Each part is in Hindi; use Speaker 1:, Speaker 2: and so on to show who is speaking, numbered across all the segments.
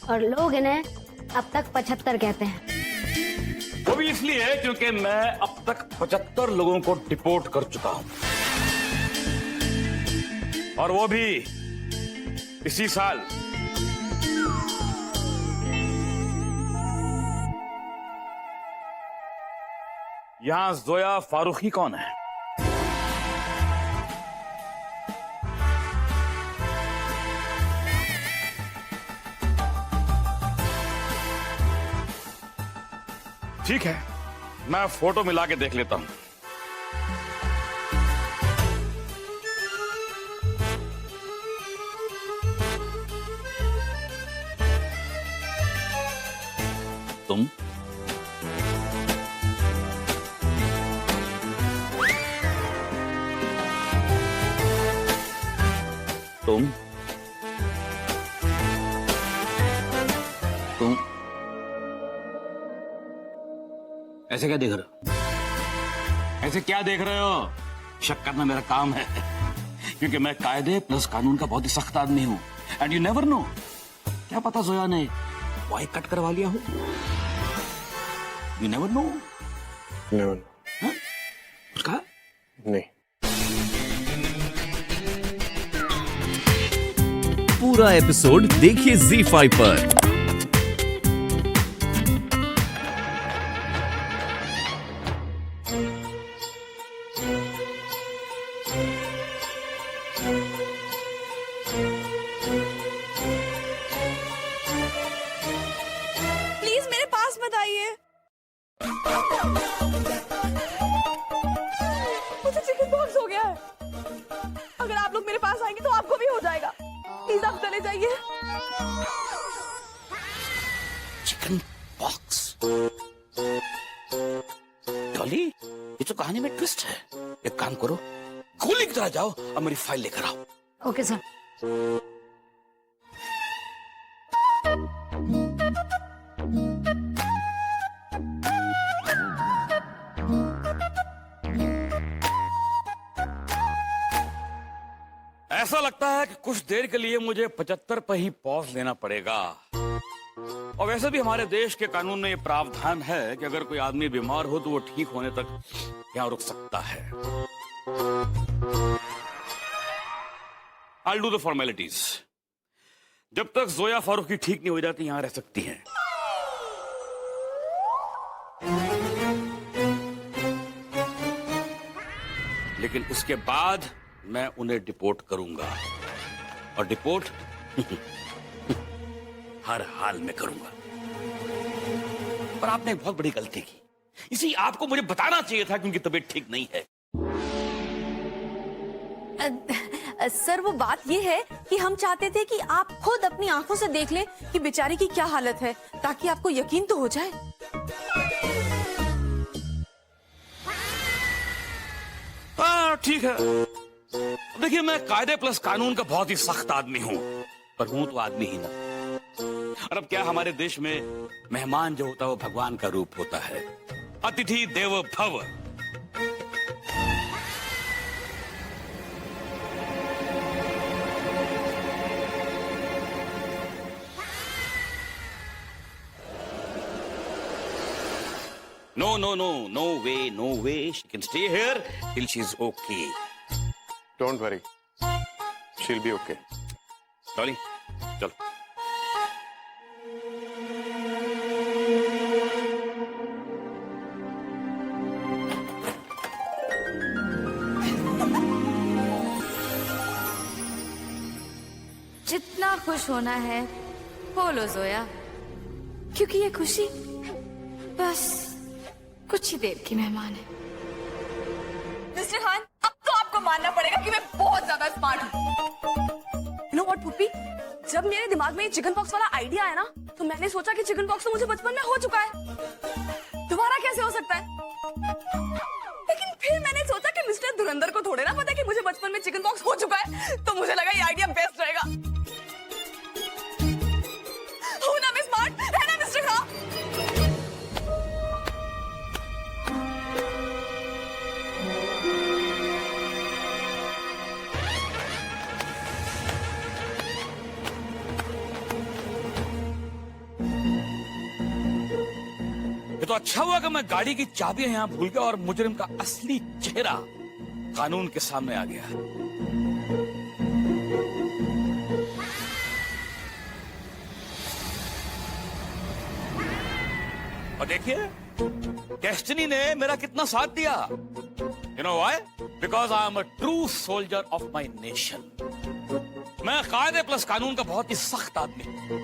Speaker 1: और लोग इन्हें अब तक 75 कहते हैं।
Speaker 2: वो भी इसलिए क्योंकि मैं अब तक 75 लोगों को डिपोर्ट कर चुका हूं, और वो भी इसी साल। यहां जोया फारूकी कौन है? ठीक है, मैं फोटो मिला के देख लेता हूं। तुम तुम तुम ऐसे क्या देख रहे हो? ऐसे क्या देख रहे हो? शक करना मेरा काम है, क्योंकि मैं कायदे प्लस कानून का बहुत ही सख्त आदमी हूं। एंड यू नेवर नो, क्या पता जोया ने बॉय कट करवा लिया हो। You never know.
Speaker 3: नेवर।
Speaker 2: कुछ कहा?
Speaker 3: नहीं।
Speaker 4: पूरा एपिसोड देखिए ZEE5 पर।
Speaker 5: प्लीज मेरे पास मत आइए। मुझे चिकन पॉक्स हो गया है। अगर आप लोग मेरे पास आएंगे तो आपको भी हो जाएगा। प्लीज आप चले जाइए।
Speaker 2: Chicken pox? डॉली, ये तो कहानी में ट्विस्ट है। एक काम करो, गोली की तरह जाओ और मेरी फाइल लेकर आओ।
Speaker 1: Okay sir.
Speaker 2: ऐसा लगता है कि कुछ देर के लिए मुझे 75 पर ही पॉज लेना पड़ेगा। और वैसे भी हमारे देश के कानून में ये प्रावधान है कि अगर कोई आदमी बीमार हो तो वो ठीक होने तक यहाँ रुक सकता है। I'll do the formalities. जब तक जोया फारूकी ठीक नहीं हो जाती यहां रह सकती हैं। लेकिन उसके बाद मैं उन्हें डिपोर्ट करूंगा, और डिपोर्ट हर हाल में करूंगा। पर आपने एक बहुत बड़ी गलती की, इसी आपको मुझे बताना चाहिए था, क्योंकि तबीयत ठीक नहीं है।
Speaker 5: सर वो बात ये है कि हम चाहते थे कि आप खुद अपनी आंखों से देख लें कि बेचारी की क्या हालत है, ताकि आपको यकीन तो हो जाए।
Speaker 2: हाँ ठीक है। देखिए, मैं कायदे प्लस कानून का बहुत ही सख्त आदमी हूं, पर हूं तो आदमी ही ना। और अब क्या, हमारे देश में मेहमान जो होता है वो भगवान का रूप होता है। अतिथि देवो भव। No, no, no, no way, no way. She can stay here till she's okay.
Speaker 3: Don't worry. She'll be okay.
Speaker 2: Dolly, चलो।
Speaker 5: जितना खुश होना है बोलो जोया, क्योंकि ये खुशी बस कुछ ही देर की मेहमान है। मिस्टर खान, अब तो आपको मानना पड़ेगा कि मैं बहुत ज्यादा स्मार्ट हूँ। यू नो व्हाट पुप्पी, जब मेरे दिमाग में ये चिकन पॉक्स वाला आइडिया आया ना, तो मैंने सोचा कि चिकन पॉक्स तो मुझे बचपन में हो चुका है, दोबारा कैसे हो सकता है। लेकिन फिर मैंने सोचा कि मिस्टर धुरंधर को थोड़े ना पता कि मुझे बचपन में चिकन पॉक्स हो चुका है, तो मुझे लगा ये आइडिया बेस्ट रहेगा। हूं ना मैं स्मार्ट, है ना मिस्टर खान?
Speaker 2: तो अच्छा हुआ कि मैं गाड़ी की चाबियां यहां भूल गया और मुजरिम का असली चेहरा कानून के सामने आ गया। और देखिए डेस्टिनी ने मेरा कितना साथ दिया। You know why? Because I am a true soldier of my nation. मैं कायदे प्लस कानून का बहुत ही सख्त आदमी हूं।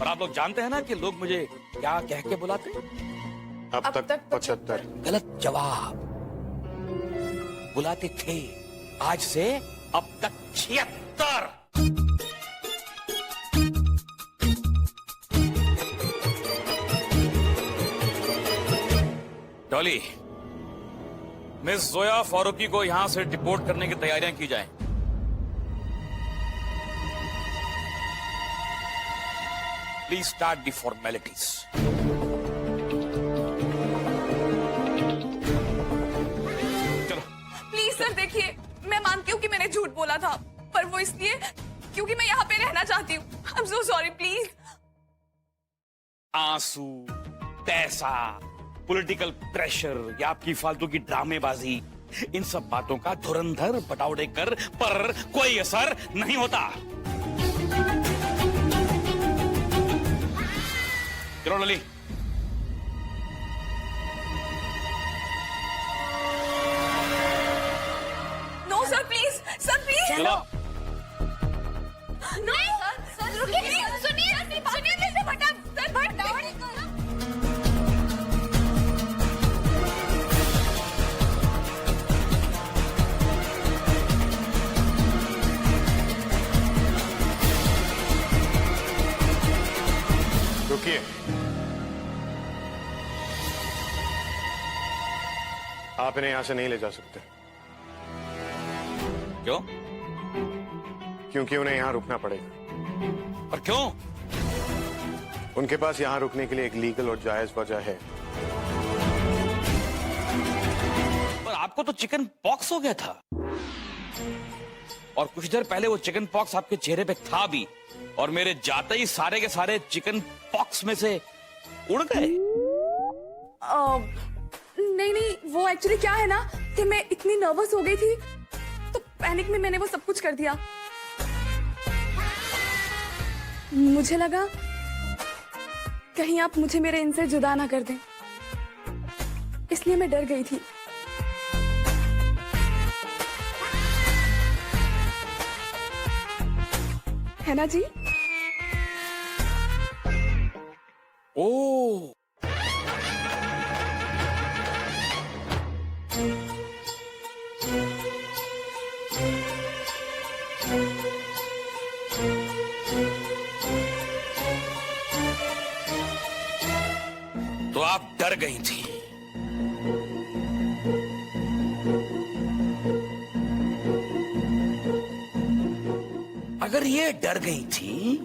Speaker 2: और आप लोग जानते हैं ना कि लोग मुझे क्या कह के बुलाते हैं?
Speaker 3: अब तक 75।
Speaker 2: गलत जवाब। बुलाते थे, आज से अब तक 76। डॉली, मिस जोया फारूकी को यहां से डिपोर्ट करने की तैयारियां की जाएं। Please start the formalities. चलो।
Speaker 5: प्लीज सर देखिए, मैं मानती हूँ कि मैंने झूठ बोला था, पर वो इसलिए क्योंकि मैं यहाँ पे रहना चाहती हूँ। I am so sorry, please.
Speaker 2: आंसू, पैसा, पॉलिटिकल प्रेशर या आपकी फालतू की ड्रामेबाजी, इन सब बातों का धुरंधर बटावड़े कर पर कोई असर नहीं होता। चलो लली।
Speaker 5: No sir please, sir please.
Speaker 2: चलो।
Speaker 5: नहीं सर, रुकिए, सुनिए मिस्टर भट्टा, सर भट्टा।
Speaker 3: रुकिए। आप इन्हें यहां से नहीं ले जा सकते,
Speaker 2: क्यों?
Speaker 3: क्योंकि उन्हें यहां रुकना पड़ेगा।
Speaker 2: पर क्यों?
Speaker 3: उनके पास यहां रुकने के लिए एक लीगल और जायज वजह है।
Speaker 2: पर आपको तो चिकन पॉक्स हो गया था, और कुछ देर पहले वो चिकन पॉक्स आपके चेहरे पे था भी, और मेरे जाते ही सारे के सारे चिकन पॉक्स में से उड़ गए।
Speaker 5: नहीं, वो एक्चुअली क्या है ना कि मैं इतनी नर्वस हो गई थी तो पैनिक में मैंने वो सब कुछ कर दिया। मुझे लगा कहीं आप मुझे मेरे इनसे जुदा ना कर दें, इसलिए मैं डर गई थी। है ना जी?
Speaker 2: ओ, तो आप डर गई थी। अगर ये डर गई थी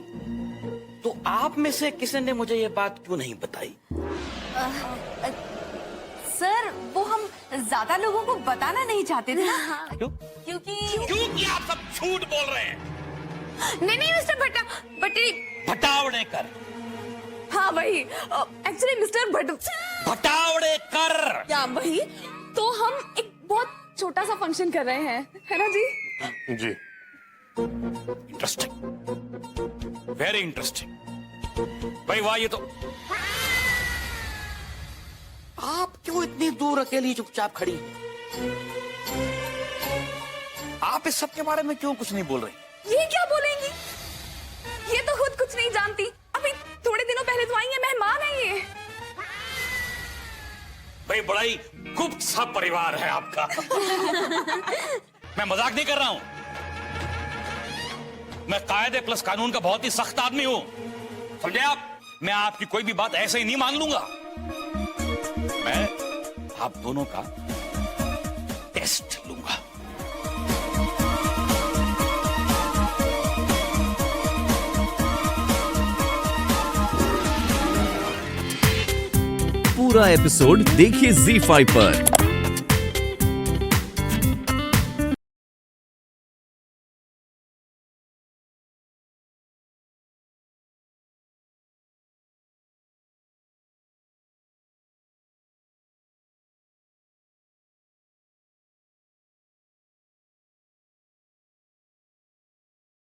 Speaker 2: तो आप में से किसी ने मुझे ये बात क्यों नहीं बताई?
Speaker 5: सर वो हम ज्यादा लोगों को बताना नहीं चाहते थे ना।
Speaker 2: क्यों? क्योंकि आप सब झूठ बोल रहे हैं।
Speaker 5: नहीं मिस्टर भट्टा,
Speaker 2: भटावड़े कर।
Speaker 5: हाँ वही, एक्चुअली मिस्टर
Speaker 2: भटावड़े कर।
Speaker 5: क्या वही? तो हम एक बहुत छोटा सा फंक्शन कर रहे हैं, है ना जी?
Speaker 3: जी।
Speaker 2: Interesting, very interesting. भाई वाह, ये तो आप क्यों इतनी दूर अकेली चुपचाप खड़ी? आप इस सब के बारे में क्यों कुछ नहीं बोल रही?
Speaker 5: ये क्या बोलेंगी? ये तो खुद कुछ नहीं जानती। अभी थोड़े दिनों पहले तो आई है, मेहमान है ये।
Speaker 2: भाई बड़ा ही गुप्त सा परिवार है आपका। मैं मजाक नहीं कर रहा हूं। मैं कायदे प्लस कानून का बहुत ही सख्त आदमी हूं, समझे आप? मैं आपकी कोई भी बात ऐसे ही नहीं मान लूंगा। मैं आप दोनों का टेस्ट लूंगा।
Speaker 4: पूरा एपिसोड देखिए ZEE5 पर।